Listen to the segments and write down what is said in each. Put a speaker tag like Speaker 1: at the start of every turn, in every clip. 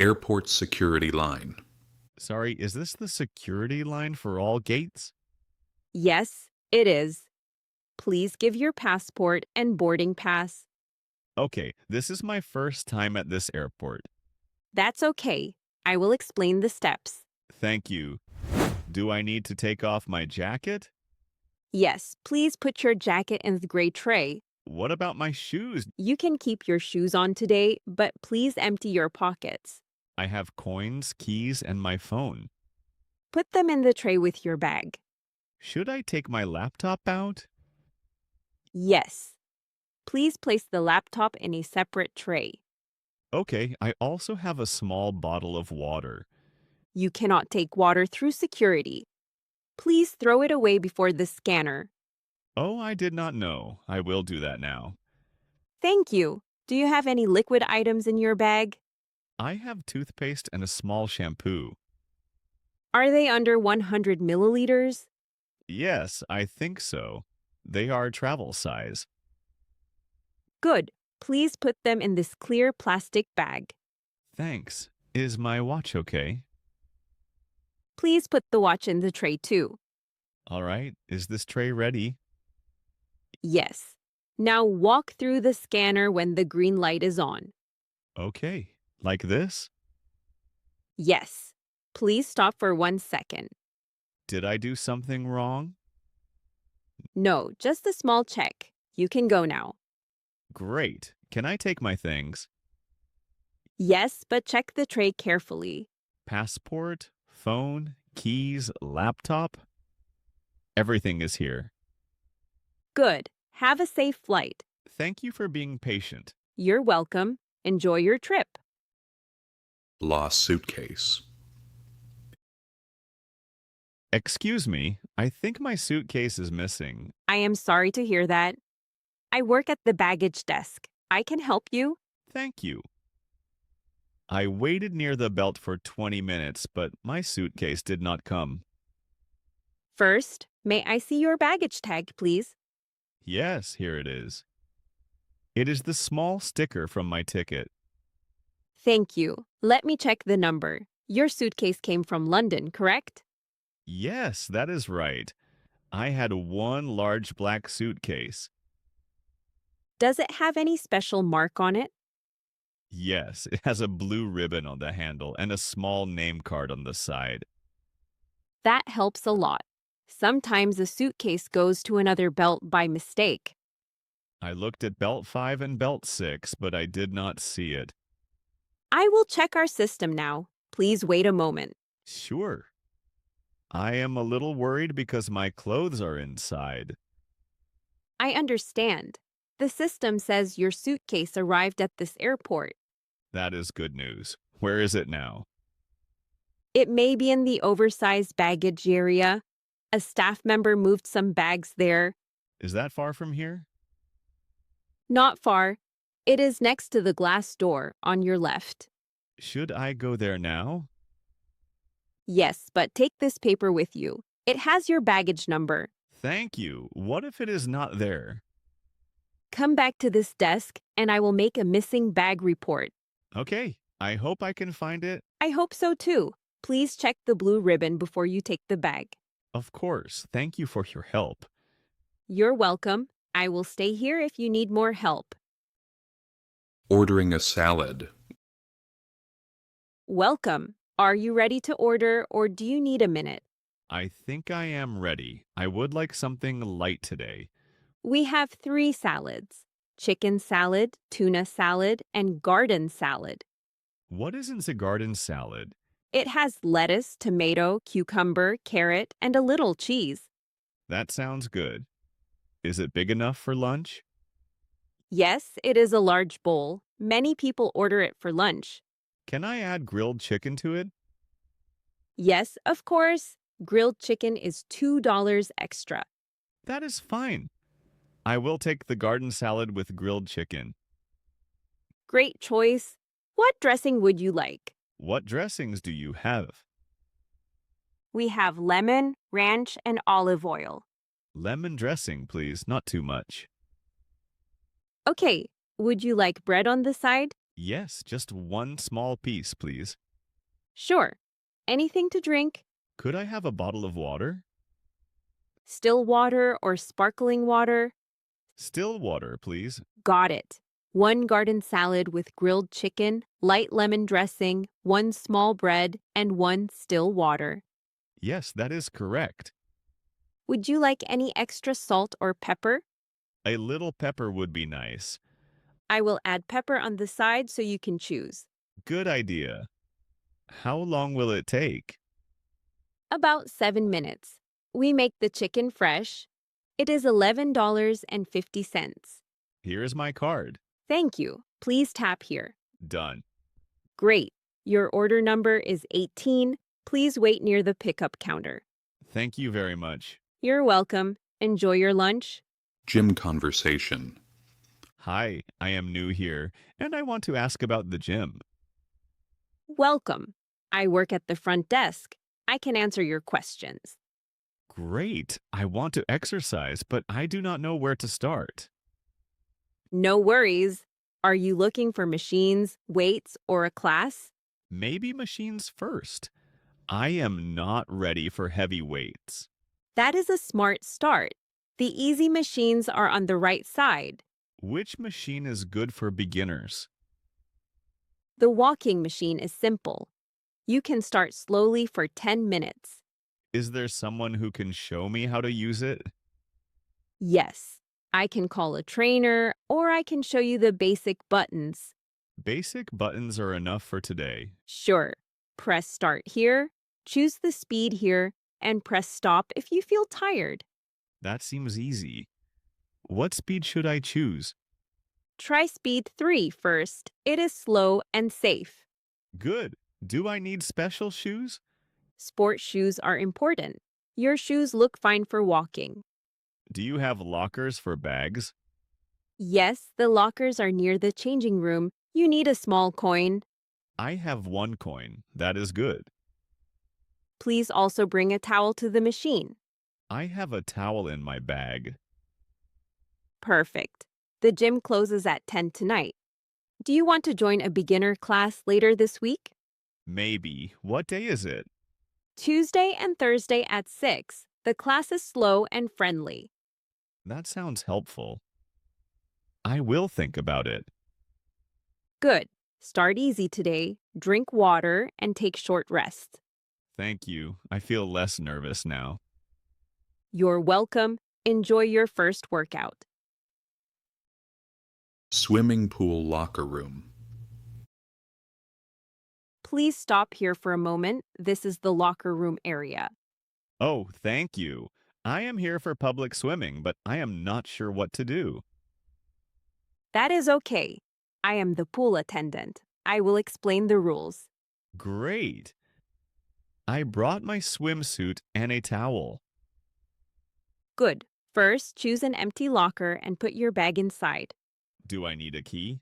Speaker 1: Airport security line.
Speaker 2: Sorry, is this the security line for all gates?
Speaker 3: Yes, it is. Please give your passport and boarding pass.
Speaker 2: Okay, this is my first time at this airport.
Speaker 3: That's okay. I will explain the steps.
Speaker 2: Thank you. Do I need to take off my jacket?
Speaker 3: Yes, please put your jacket in the gray tray.
Speaker 2: What about my shoes?
Speaker 3: You can keep your shoes on today, but please empty your pockets.
Speaker 2: I have coins, keys, and my phone.
Speaker 3: Put them in the tray with your bag.
Speaker 2: Should I take my laptop out?
Speaker 3: Yes. Please place the laptop in a separate tray.
Speaker 2: Okay, I also have a small bottle of water.
Speaker 3: You cannot take water through security. Please throw it away before the scanner.
Speaker 2: Oh, I did not know. I will do that now.
Speaker 3: Thank you. Do you have any liquid items in your bag?
Speaker 2: I have toothpaste and a small shampoo.
Speaker 3: Are they under 100 milliliters?
Speaker 2: Yes, I think so. They are travel size.
Speaker 3: Good. Please put them in this clear plastic bag.
Speaker 2: Thanks. Is my watch okay?
Speaker 3: Please put the watch in the tray too.
Speaker 2: All right, is this tray ready?
Speaker 3: Yes. Now walk through the scanner when the green light is on.
Speaker 2: Okay, like this?
Speaker 3: Yes. Please stop for 1 second.
Speaker 2: Did I do something wrong?
Speaker 3: No, just a small check. You can go now.
Speaker 2: Great. Can I take my things?
Speaker 3: Yes, but check the tray carefully.
Speaker 2: Passport, phone, keys, laptop? Everything is here.
Speaker 3: Good. Have a safe flight.
Speaker 2: Thank you for being patient.
Speaker 3: You're welcome. Enjoy your trip.
Speaker 1: Lost suitcase.
Speaker 2: Excuse me, I think my suitcase is missing.
Speaker 3: I am sorry to hear that. I work at the baggage desk. I can help you.
Speaker 2: Thank you. I waited near the belt for 20 minutes, but my suitcase did not come.
Speaker 3: First, may I see your baggage tag, please?
Speaker 2: Yes, here it is. It is the small sticker from my ticket.
Speaker 3: Thank you. Let me check the number. Your suitcase came from London, correct?
Speaker 2: Yes, that is right. I had one large black suitcase.
Speaker 3: Does it have any special mark on it?
Speaker 2: Yes, it has a blue ribbon on the handle and a small name card on the side.
Speaker 3: That helps a lot. Sometimes a suitcase goes to another belt by mistake.
Speaker 2: I looked at belt 5 and belt 6, but I did not see it.
Speaker 3: I will check our system now. Please wait a moment.
Speaker 2: Sure. I am a little worried because my clothes are inside.
Speaker 3: I understand. The system says your suitcase arrived at this airport.
Speaker 2: That is good news. Where is it now?
Speaker 3: It may be in the oversized baggage area. A staff member moved some bags there.
Speaker 2: Is that far from here?
Speaker 3: Not far. It is next to the glass door on your left.
Speaker 2: Should I go there now?
Speaker 3: Yes, but take this paper with you. It has your baggage number.
Speaker 2: Thank you. What if it is not there?
Speaker 3: Come back to this desk and I will make a missing bag report.
Speaker 2: Okay, I hope I can find it.
Speaker 3: I hope so too. Please check the blue ribbon before you take the bag.
Speaker 2: Of course. Thank you for your help.
Speaker 3: You're welcome. I will stay here if you need more help.
Speaker 1: Ordering a salad.
Speaker 3: Welcome. Are you ready to order or do you need a minute?
Speaker 2: I think I am ready. I would like something light today.
Speaker 3: We have 3 salads: chicken salad, tuna salad, and garden salad.
Speaker 2: What is in the garden salad?
Speaker 3: It has lettuce, tomato, cucumber, carrot, and a little cheese.
Speaker 2: That sounds good. Is it big enough for lunch?
Speaker 3: Yes, it is a large bowl. Many people order it for lunch.
Speaker 2: Can I add grilled chicken to it?
Speaker 3: Yes, of course. Grilled chicken is $2 extra.
Speaker 2: That is fine. I will take the garden salad with grilled chicken.
Speaker 3: Great choice. What dressing would you like?
Speaker 2: What dressings do you have?
Speaker 3: We have lemon, ranch, and olive oil.
Speaker 2: Lemon dressing, please, not too much.
Speaker 3: Okay, would you like bread on the side?
Speaker 2: Yes, just one small piece, please.
Speaker 3: Sure. Anything to drink?
Speaker 2: Could I have a bottle of water?
Speaker 3: Still water or sparkling water?
Speaker 2: Still water, please.
Speaker 3: Got it. One garden salad with grilled chicken, light lemon dressing, one small bread, and one still water.
Speaker 2: Yes, that is correct.
Speaker 3: Would you like any extra salt or pepper?
Speaker 2: A little pepper would be nice.
Speaker 3: I will add pepper on the side so you can choose.
Speaker 2: Good idea. How long will it take?
Speaker 3: About 7 minutes. We make the chicken fresh. It is $11.50.
Speaker 2: Here is my card.
Speaker 3: Thank you. Please tap here.
Speaker 2: Done.
Speaker 3: Great. Your order number is 18. Please wait near the pickup counter.
Speaker 2: Thank you very much.
Speaker 3: You're welcome. Enjoy your lunch.
Speaker 1: Gym conversation.
Speaker 2: Hi, I am new here, and I want to ask about the gym.
Speaker 3: Welcome. I work at the front desk. I can answer your questions.
Speaker 2: Great. I want to exercise, but I do not know where to start.
Speaker 3: No worries. Are you looking for machines, weights, or a class?
Speaker 2: Maybe machines first. I am not ready for heavy weights.
Speaker 3: That is a smart start. The easy machines are on the right side.
Speaker 2: Which machine is good for beginners?
Speaker 3: The walking machine is simple. You can start slowly for 10 minutes.
Speaker 2: Is there someone who can show me how to use it?
Speaker 3: Yes, I can call a trainer or I can show you the basic buttons.
Speaker 2: Basic buttons are enough for today.
Speaker 3: Sure. Press start here, choose the speed here, and press stop if you feel tired.
Speaker 2: That seems easy. What speed should I choose?
Speaker 3: Try speed 3 first. It is slow and safe.
Speaker 2: Good. Do I need special shoes?
Speaker 3: Sport shoes are important. Your shoes look fine for walking.
Speaker 2: Do you have lockers for bags?
Speaker 3: Yes, the lockers are near the changing room. You need a small coin.
Speaker 2: I have 1 coin. That is good.
Speaker 3: Please also bring a towel to the machine.
Speaker 2: I have a towel in my bag.
Speaker 3: Perfect. The gym closes at 10 tonight. Do you want to join a beginner class later this week?
Speaker 2: Maybe. What day is it?
Speaker 3: Tuesday and Thursday at 6. The class is slow and friendly.
Speaker 2: That sounds helpful. I will think about it.
Speaker 3: Good. Start easy today, drink water, and take short rests.
Speaker 2: Thank you. I feel less nervous now.
Speaker 3: You're welcome. Enjoy your first workout.
Speaker 1: Swimming pool locker room.
Speaker 3: Please stop here for a moment. This is the locker room area.
Speaker 2: Oh, thank you. I am here for public swimming, but I am not sure what to do.
Speaker 3: That is okay. I am the pool attendant. I will explain the rules.
Speaker 2: Great. I brought my swimsuit and a towel.
Speaker 3: Good. First, choose an empty locker and put your bag inside.
Speaker 2: Do I need a key?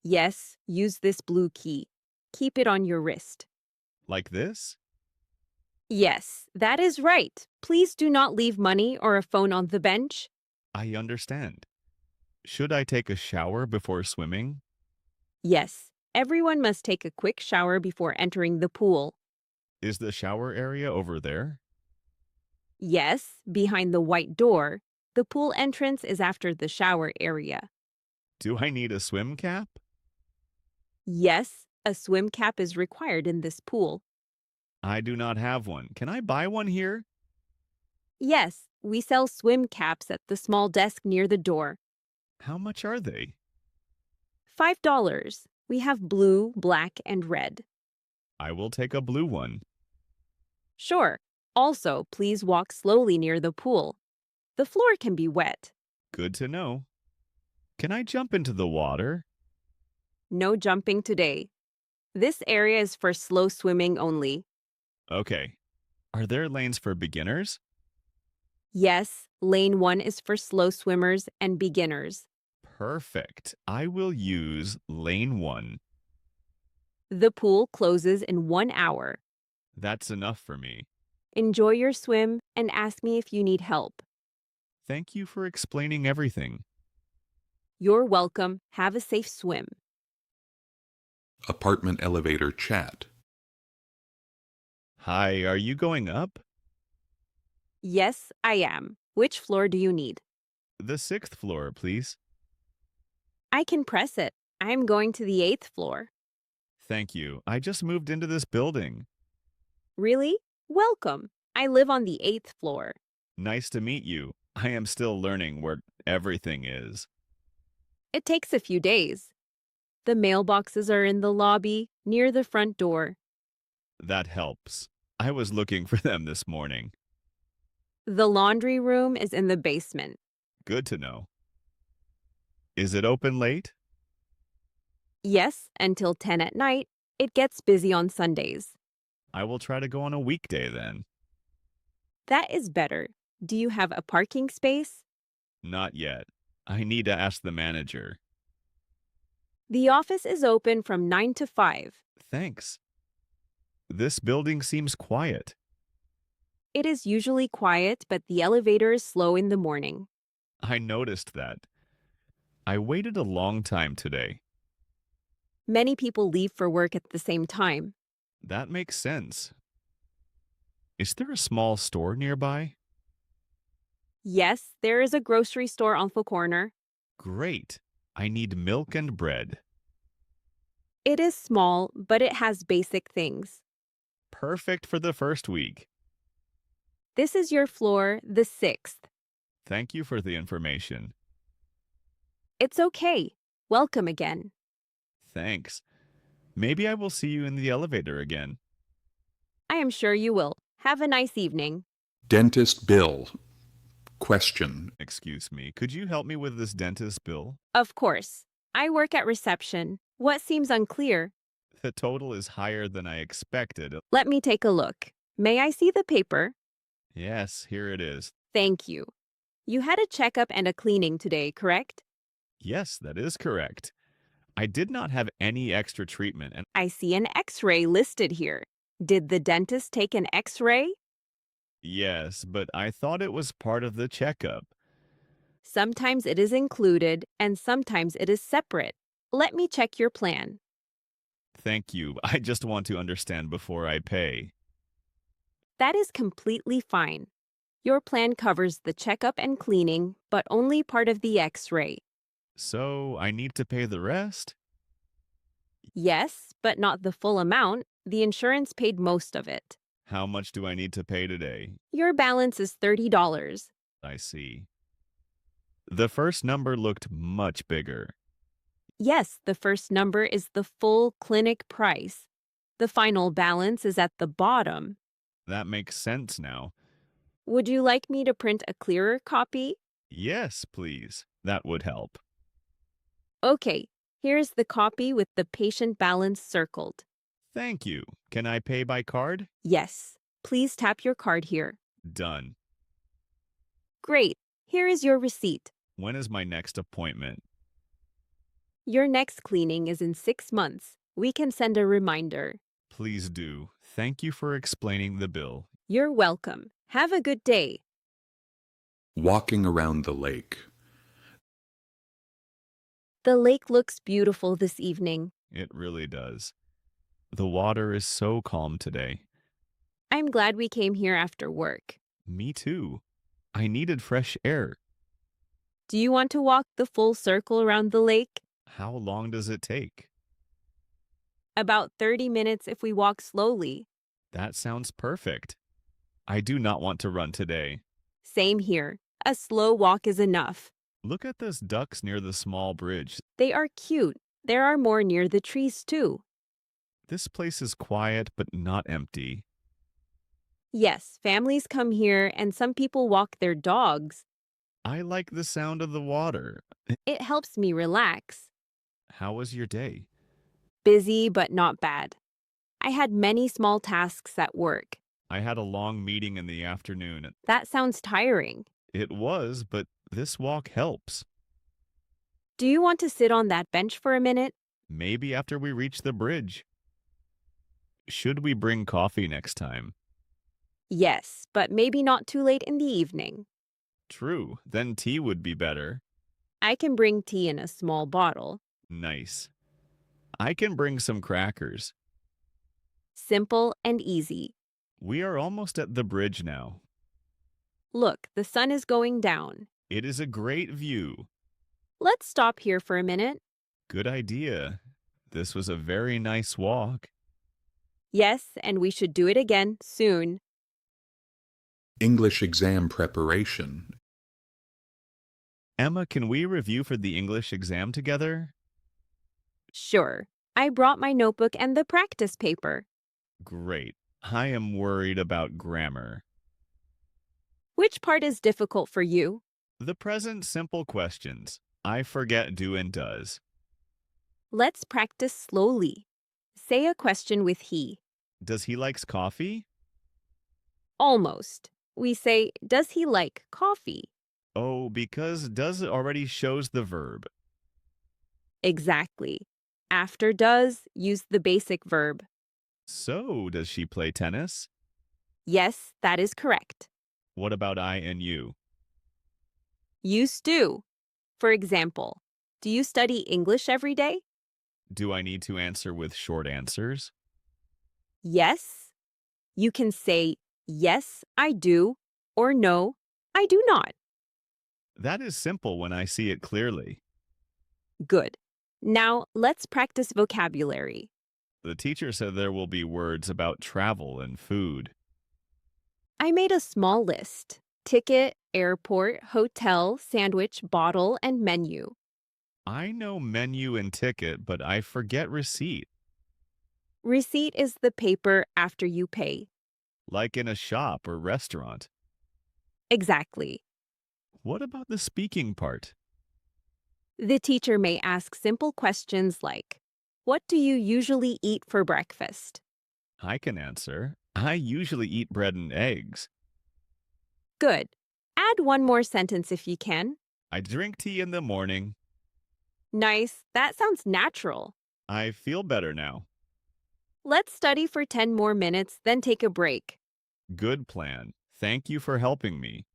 Speaker 3: Yes, use this blue key. Keep it on your wrist.
Speaker 2: Like this?
Speaker 3: Yes, that is right. Please do not leave money or a phone on the bench.
Speaker 2: I understand. Should I take a shower before swimming?
Speaker 3: Yes, everyone must take a quick shower before entering the pool.
Speaker 2: Is the shower area over there?
Speaker 3: Yes, behind the white door. The pool entrance is after the shower area.
Speaker 2: Do I need a swim cap?
Speaker 3: Yes, a swim cap is required in this pool.
Speaker 2: I do not have one. Can I buy one here?
Speaker 3: Yes, we sell swim caps at the small desk near the door.
Speaker 2: How much are they?
Speaker 3: $5. We have blue, black, and red.
Speaker 2: I will take a blue one.
Speaker 3: Sure. Also, please walk slowly near the pool. The floor can be wet.
Speaker 2: Good to know. Can I jump into the water?
Speaker 3: No jumping today. This area is for slow swimming only.
Speaker 2: Okay. Are there lanes for beginners?
Speaker 3: Yes, lane 1 is for slow swimmers and beginners.
Speaker 2: Perfect. I will use lane 1.
Speaker 3: The pool closes in 1 hour.
Speaker 2: That's enough for me.
Speaker 3: Enjoy your swim and ask me if you need help.
Speaker 2: Thank you for explaining everything.
Speaker 3: You're welcome. Have a safe swim.
Speaker 1: Apartment elevator chat.
Speaker 2: Hi, are you going up?
Speaker 3: Yes, I am. Which floor do you need?
Speaker 2: The 6th floor, please.
Speaker 3: I can press it. I'm going to the 8th floor.
Speaker 2: Thank you. I just moved into this building.
Speaker 3: Really? Welcome. I live on the 8th floor.
Speaker 2: Nice to meet you. I am still learning where everything is.
Speaker 3: It takes a few days. The mailboxes are in the lobby, near the front door.
Speaker 2: That helps. I was looking for them this morning.
Speaker 3: The laundry room is in the basement.
Speaker 2: Good to know. Is it open late?
Speaker 3: Yes, until 10 at night. It gets busy on Sundays.
Speaker 2: I will try to go on a weekday then.
Speaker 3: That is better. Do you have a parking space?
Speaker 2: Not yet. I need to ask the manager.
Speaker 3: The office is open from 9 to 5.
Speaker 2: Thanks. This building seems quiet.
Speaker 3: It is usually quiet, but the elevator is slow in the morning.
Speaker 2: I noticed that. I waited a long time today.
Speaker 3: Many people leave for work at the same time.
Speaker 2: That makes sense. Is there a small store nearby?
Speaker 3: Yes, there is a grocery store on the corner.
Speaker 2: Great. I need milk and bread.
Speaker 3: It is small, but it has basic things.
Speaker 2: Perfect for the first week.
Speaker 3: This is your floor, the 6th.
Speaker 2: Thank you for the information.
Speaker 3: It's okay. Welcome again.
Speaker 2: Thanks. Maybe I will see you in the elevator again.
Speaker 3: I am sure you will. Have a nice evening.
Speaker 1: Dentist bill. Question.
Speaker 2: Excuse me, could you help me with this dentist bill?
Speaker 3: Of course. I work at reception. What seems unclear?
Speaker 2: The total is higher than I expected.
Speaker 3: Let me take a look. May I see the paper?
Speaker 2: Yes, here it is.
Speaker 3: Thank you. You had a checkup and a cleaning today, correct?
Speaker 2: Yes, that is correct. I did not have any extra treatment and
Speaker 3: I see an X-ray listed here. Did the dentist take an X-ray?
Speaker 2: yes, but I thought it was part of the checkup.
Speaker 3: Sometimes it is included and sometimes it is separate. Let me check your plan.
Speaker 2: Thank you. I just want to understand before I pay.
Speaker 3: That is completely fine. Your plan covers the checkup and cleaning, but only part of the X-ray.
Speaker 2: So I need to pay the rest?
Speaker 3: Yes, but not the full amount. The insurance paid most of it.
Speaker 2: How much do I need to pay today?
Speaker 3: Your balance is $30.
Speaker 2: I see. The first number looked much bigger.
Speaker 3: Yes, the first number is the full clinic price. The final balance is at the bottom.
Speaker 2: That makes sense now.
Speaker 3: Would you like me to print a clearer copy?
Speaker 2: Yes, please. That would help.
Speaker 3: Okay, here's the copy with the patient balance circled.
Speaker 2: Thank you. Can I pay by card?
Speaker 3: Yes, please tap your card here.
Speaker 2: Done.
Speaker 3: Great, here is your receipt.
Speaker 2: When is my next appointment?
Speaker 3: Your next cleaning is in 6 months. We can send a reminder.
Speaker 2: Please do. Thank you for explaining the bill.
Speaker 3: You're welcome. Have a good day.
Speaker 1: Walking around the lake.
Speaker 3: The lake looks beautiful this evening.
Speaker 2: It really does. The water is so calm today.
Speaker 3: I'm glad we came here after work.
Speaker 2: Me too. I needed fresh air.
Speaker 3: Do you want to walk the full circle around the lake?
Speaker 2: How long does it take?
Speaker 3: About 30 minutes if we walk slowly.
Speaker 2: That sounds perfect. I do not want to run today.
Speaker 3: Same here. A slow walk is enough.
Speaker 2: Look at those ducks near the small bridge.
Speaker 3: They are cute. There are more near the trees too.
Speaker 2: This place is quiet but not empty.
Speaker 3: Yes, families come here and some people walk their dogs.
Speaker 2: I like the sound of the water.
Speaker 3: It helps me relax.
Speaker 2: How was your day?
Speaker 3: Busy but not bad. I had many small tasks at work.
Speaker 2: I had a long meeting in the afternoon.
Speaker 3: That sounds tiring.
Speaker 2: It was, but this walk helps.
Speaker 3: Do you want to sit on that bench for a minute?
Speaker 2: Maybe after we reach the bridge. Should we bring coffee next time?
Speaker 3: Yes, but maybe not too late in the evening.
Speaker 2: True, then tea would be better.
Speaker 3: I can bring tea in a small bottle.
Speaker 2: Nice. I can bring some crackers.
Speaker 3: Simple and easy.
Speaker 2: We are almost at the bridge now.
Speaker 3: Look, the sun is going down.
Speaker 2: It is a great view.
Speaker 3: Let's stop here for a minute.
Speaker 2: Good idea. This was a very nice walk.
Speaker 3: Yes, and we should do it again soon.
Speaker 1: English exam preparation.
Speaker 2: Emma, can we review for the English exam together?
Speaker 3: Sure. I brought my notebook and the practice paper.
Speaker 2: Great. I am worried about grammar.
Speaker 3: Which part is difficult for you?
Speaker 2: The present simple questions. I forget do and does.
Speaker 3: Let's practice slowly. Say a question with he.
Speaker 2: Does he likes coffee?
Speaker 3: Almost. We say, does he like coffee?
Speaker 2: Oh, because does already shows the verb.
Speaker 3: Exactly. After does, use the basic verb.
Speaker 2: So, does she play tennis?
Speaker 3: Yes, that is correct.
Speaker 2: What about I and you?
Speaker 3: Used to. For example, do you study English every day?
Speaker 2: Do I need to answer with short answers?
Speaker 3: Yes. You can say, yes, I do, or no, I do not.
Speaker 2: That is simple when I see it clearly.
Speaker 3: Good. Now, let's practice vocabulary.
Speaker 2: The teacher said there will be words about travel and food.
Speaker 3: I made a small list. Ticket, airport, hotel, sandwich, bottle, and menu.
Speaker 2: I know menu and ticket, but I forget receipt.
Speaker 3: Receipt is the paper after you pay.
Speaker 2: Like in a shop or restaurant.
Speaker 3: Exactly.
Speaker 2: What about the speaking part?
Speaker 3: The teacher may ask simple questions like, what do you usually eat for breakfast?
Speaker 2: I can answer. I usually eat bread and eggs.
Speaker 3: Good. Add one more sentence if you can.
Speaker 2: I drink tea in the morning.
Speaker 3: Nice. That sounds natural.
Speaker 2: I feel better now.
Speaker 3: Let's study for 10 more minutes, then take a break.
Speaker 2: Good plan. Thank you for helping me.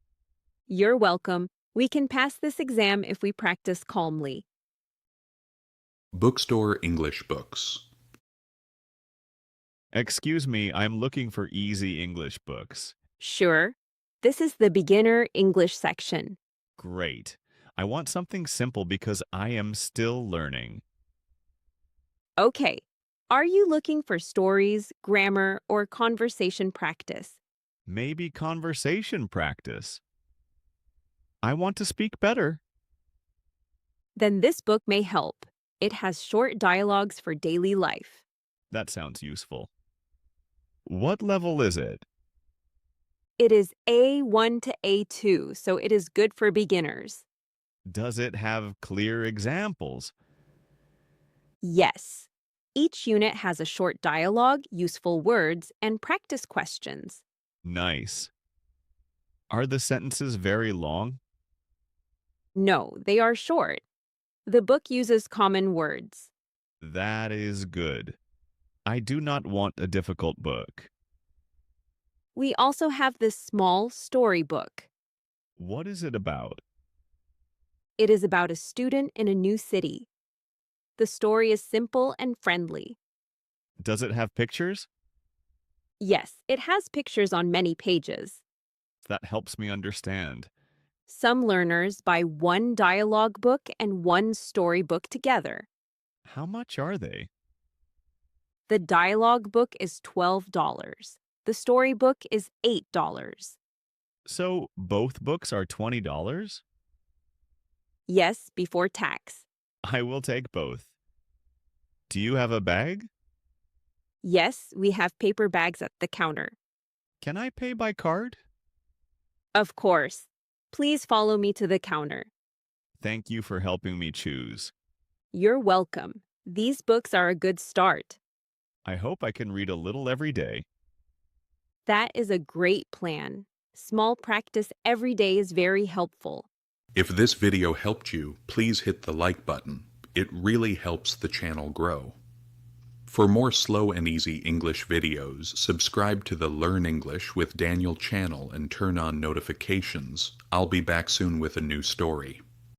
Speaker 3: You're welcome. We can pass this exam if we practice calmly.
Speaker 1: Bookstore English books.
Speaker 2: Excuse me, I'm looking for easy English books.
Speaker 3: Sure. This is the beginner English section.
Speaker 2: Great. I want something simple because I am still learning.
Speaker 3: Okay. Are you looking for stories, grammar, or conversation practice?
Speaker 2: Maybe conversation practice. I want to speak better.
Speaker 3: Then this book may help. It has short dialogues for daily life.
Speaker 2: That sounds useful. What level is it?
Speaker 3: It is A1 to A2, so it is good for beginners.
Speaker 2: Does it have clear examples?
Speaker 3: Yes. Each unit has a short dialogue, useful words, and practice questions.
Speaker 2: Nice. Are the sentences very long?
Speaker 3: No, they are short. The book uses common words.
Speaker 2: That is good. I do not want a difficult book.
Speaker 3: We also have this small storybook.
Speaker 2: What is it about?
Speaker 3: It is about a student in a new city. The story is simple and friendly.
Speaker 2: Does it have pictures?
Speaker 3: Yes, it has pictures on many pages.
Speaker 2: That helps me understand.
Speaker 3: Some learners buy one dialogue book and one storybook together.
Speaker 2: How much are they?
Speaker 3: The dialogue book is $12. The storybook is $8.
Speaker 2: So both books are $20?
Speaker 3: Yes, before tax.
Speaker 2: I will take both. Do you have a bag?
Speaker 3: Yes, we have paper bags at the counter.
Speaker 2: Can I pay by card?
Speaker 3: Of course. Please follow me to the counter.
Speaker 2: Thank you for helping me choose.
Speaker 3: You're welcome. These books are a good start.
Speaker 2: I hope I can read a little every day.
Speaker 3: That is a great plan. Small practice every day is very helpful.
Speaker 1: If this video helped you, please hit the like button. It really helps the channel grow. For more slow and easy English videos, subscribe to the Learn English with Daniel channel and turn on notifications. I'll be back soon with a new story.